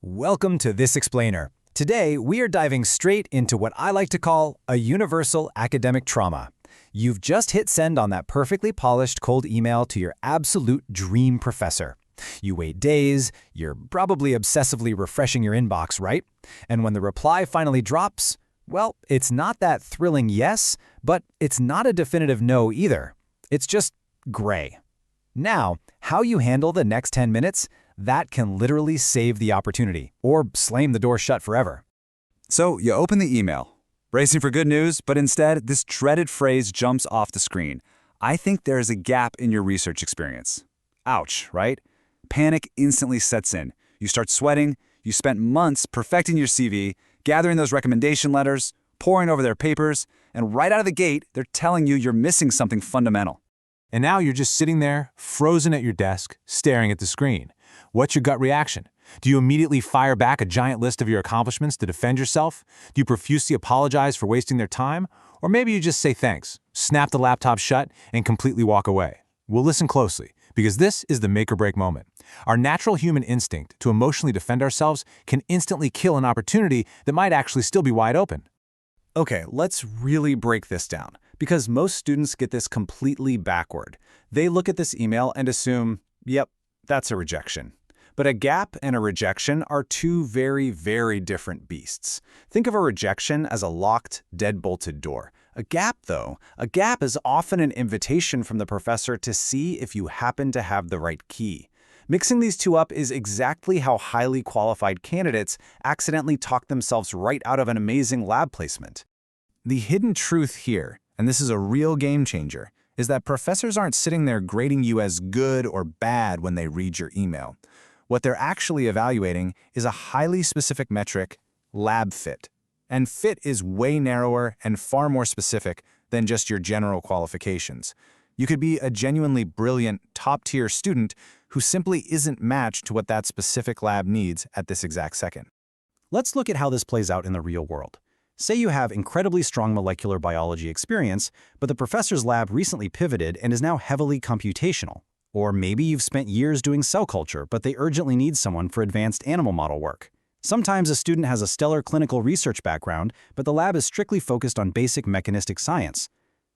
Welcome to This Explainer. Today, we are diving straight into what I like to call a universal academic trauma. You've just hit send on that perfectly polished cold email to your absolute dream professor. You wait days, you're probably obsessively refreshing your inbox, right? And when the reply finally drops, well, it's not that thrilling yes, but it's not a definitive no either. It's just gray. Now, how you handle the next 10 minutes, that can literally save the opportunity or slam the door shut forever. So you open the email, bracing for good news, but instead this dreaded phrase jumps off the screen. I think there is a gap in your research experience. Ouch, right? Panic instantly sets in. You start sweating. You spent months perfecting your CV, gathering those recommendation letters, poring over their papers, and right out of the gate, they're telling you you're missing something fundamental. And now you're just sitting there, frozen at your desk, staring at the screen. What's your gut reaction? Do you immediately fire back a giant list of your accomplishments to defend yourself? Do you profusely apologize for wasting their time? Or maybe you just say thanks, snap the laptop shut, and completely walk away? Well, listen closely, because this is the make or break moment. Our natural human instinct to emotionally defend ourselves can instantly kill an opportunity that might actually still be wide open. Okay, let's really break this down, because most students get this completely backward. They look at this email and assume, yep, that's a rejection. But a gap and a rejection are two very, very different beasts. Think of a rejection as a locked, dead-bolted door. A gap, though, a gap is often an invitation from the professor to see if you happen to have the right key. Mixing these two up is exactly how highly qualified candidates accidentally talk themselves right out of an amazing lab placement. The hidden truth here, and this is a real game changer, is that professors aren't sitting there grading you as good or bad when they read your email. What they're actually evaluating is a highly specific metric, lab fit. And fit is way narrower and far more specific than just your general qualifications. You could be a genuinely brilliant, top-tier student who simply isn't matched to what that specific lab needs at this exact second. Let's look at how this plays out in the real world. Say you have incredibly strong molecular biology experience, but the professor's lab recently pivoted and is now heavily computational. Or maybe you've spent years doing cell culture, but they urgently need someone for advanced animal model work. Sometimes a student has a stellar clinical research background, but the lab is strictly focused on basic mechanistic science.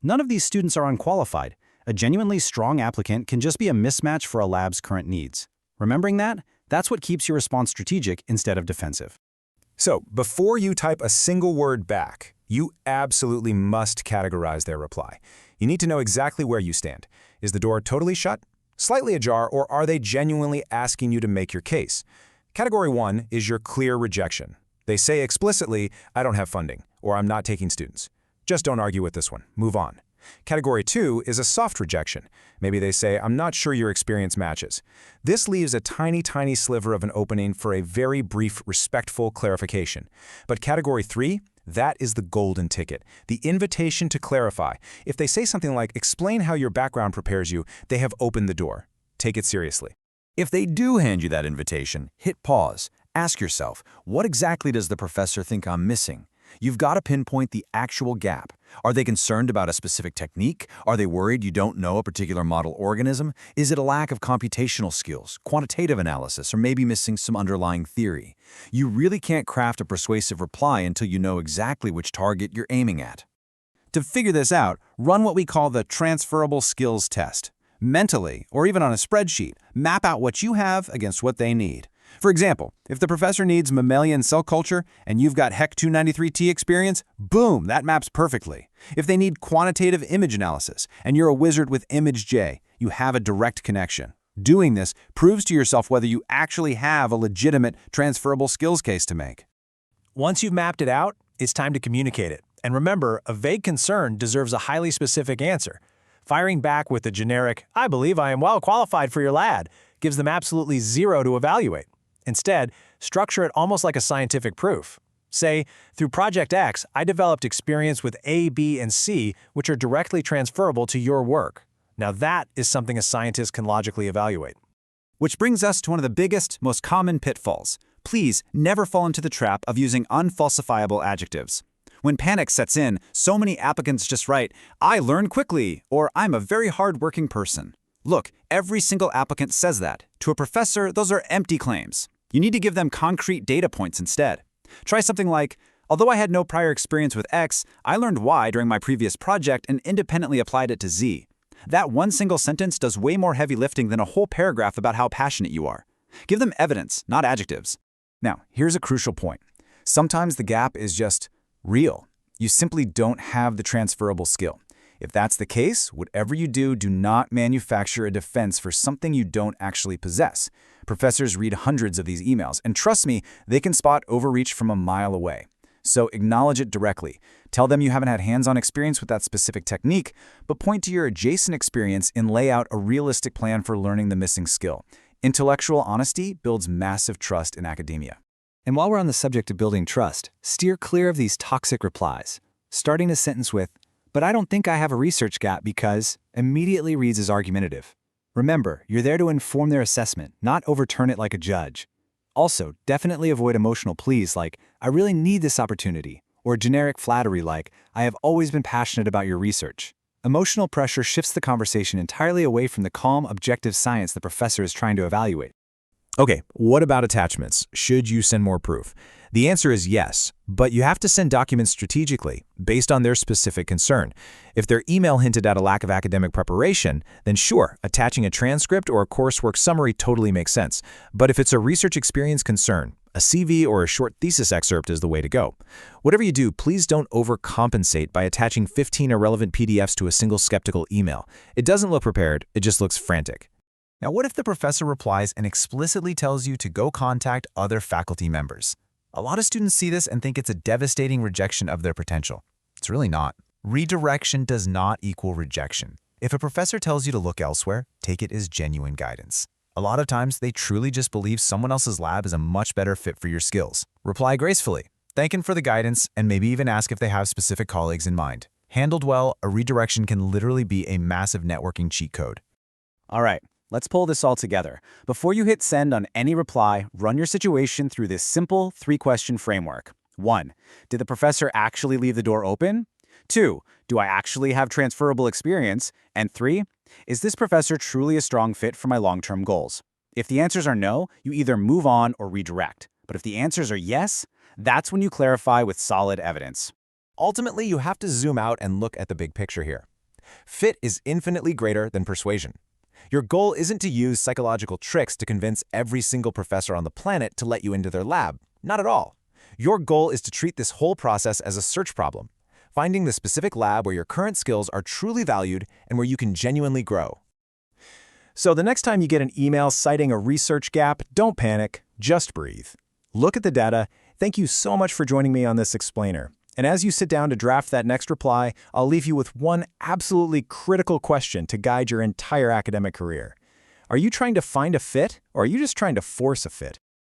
None of these students are unqualified. A genuinely strong applicant can just be a mismatch for a lab's current needs. Remembering that, that's what keeps your response strategic instead of defensive. So, before you type a single word back, you absolutely must categorize their reply. You need to know exactly where you stand. Is the door totally shut, slightly ajar, or are they genuinely asking you to make your case? Category 1 is your clear rejection. They say explicitly, I don't have funding, or I'm not taking students. Just don't argue with this one. Move on. Category 2 is a soft rejection. Maybe they say, I'm not sure your experience matches. This leaves a tiny, tiny sliver of an opening for a very brief, respectful clarification. But Category 3, that is the golden ticket, the invitation to clarify. If they say something like, explain how your background prepares you, they have opened the door. Take it seriously. If they do hand you that invitation, hit pause. Ask yourself, what exactly does the professor think I'm missing? You've got to pinpoint the actual gap. Are they concerned about a specific technique? Are they worried you don't know a particular model organism? Is it a lack of computational skills, quantitative analysis, or maybe missing some underlying theory? You really can't craft a persuasive reply until you know exactly which target you're aiming at. To figure this out, run what we call the transferable skills test. Mentally, or even on a spreadsheet, map out what you have against what they need. For example, if the professor needs mammalian cell culture and you've got HEC 293T experience, boom, that maps perfectly. If they need quantitative image analysis and you're a wizard with ImageJ, you have a direct connection. Doing this proves to yourself whether you actually have a legitimate transferable skills case to make. Once you've mapped it out, it's time to communicate it. And remember, a vague concern deserves a highly specific answer. Firing back with the generic, I believe I am well qualified for your lab, gives them absolutely zero to evaluate. Instead, structure it almost like a scientific proof. Say, through Project X, I developed experience with A, B, and C, which are directly transferable to your work. Now that is something a scientist can logically evaluate. Which brings us to one of the biggest, most common pitfalls. Please never fall into the trap of using unfalsifiable adjectives. When panic sets in, so many applicants just write, I learn quickly, or I'm a very hard-working person. Look, every single applicant says that. To a professor, those are empty claims. You need to give them concrete data points instead. Try something like, although I had no prior experience with X, I learned Y during my previous project and independently applied it to Z. That one single sentence does way more heavy lifting than a whole paragraph about how passionate you are. Give them evidence, not adjectives. Now, here's a crucial point. Sometimes the gap is just real. You simply don't have the transferable skill. If that's the case, whatever you do, do not manufacture a defense for something you don't actually possess. Professors read hundreds of these emails, and trust me, they can spot overreach from a mile away. So acknowledge it directly. Tell them you haven't had hands-on experience with that specific technique, but point to your adjacent experience and lay out a realistic plan for learning the missing skill. Intellectual honesty builds massive trust in academia. And while we're on the subject of building trust, steer clear of these toxic replies. Starting a sentence with, "But I don't think I have a research gap because," immediately reads as argumentative. Remember, you're there to inform their assessment, not overturn it like a judge. Also, definitely avoid emotional pleas like, "I really need this opportunity," or generic flattery like, "I have always been passionate about your research." Emotional pressure shifts the conversation entirely away from the calm, objective science the professor is trying to evaluate. Okay, what about attachments? Should you send more proof? The answer is yes, but you have to send documents strategically, based on their specific concern. If their email hinted at a lack of academic preparation, then sure, attaching a transcript or a coursework summary totally makes sense. But if it's a research experience concern, a CV or a short thesis excerpt is the way to go. Whatever you do, please don't overcompensate by attaching 15 irrelevant PDFs to a single skeptical email. It doesn't look prepared, it just looks frantic. Now, what if the professor replies and explicitly tells you to go contact other faculty members? A lot of students see this and think it's a devastating rejection of their potential. It's really not. Redirection does not equal rejection. If a professor tells you to look elsewhere, take it as genuine guidance. A lot of times, they truly just believe someone else's lab is a much better fit for your skills. Reply gracefully, thank them for the guidance, and maybe even ask if they have specific colleagues in mind. Handled well, a redirection can literally be a massive networking cheat code. All right, let's pull this all together. Before you hit send on any reply, run your situation through this simple 3-question framework. 1. Did the professor actually leave the door open? 2. Do I actually have transferable experience? And 3. Is this professor truly a strong fit for my long-term goals? If the answers are no, you either move on or redirect. But if the answers are yes, that's when you clarify with solid evidence. Ultimately, you have to zoom out and look at the big picture here. Fit is infinitely greater than persuasion. Your goal isn't to use psychological tricks to convince every single professor on the planet to let you into their lab. Not at all. Your goal is to treat this whole process as a search problem, finding the specific lab where your current skills are truly valued and where you can genuinely grow. So the next time you get an email citing a research gap, don't panic, just breathe. Look at the data. Thank you so much for joining me on this explainer. And as you sit down to draft that next reply, I'll leave you with one absolutely critical question to guide your entire academic career. Are you trying to find a fit, or are you just trying to force a fit?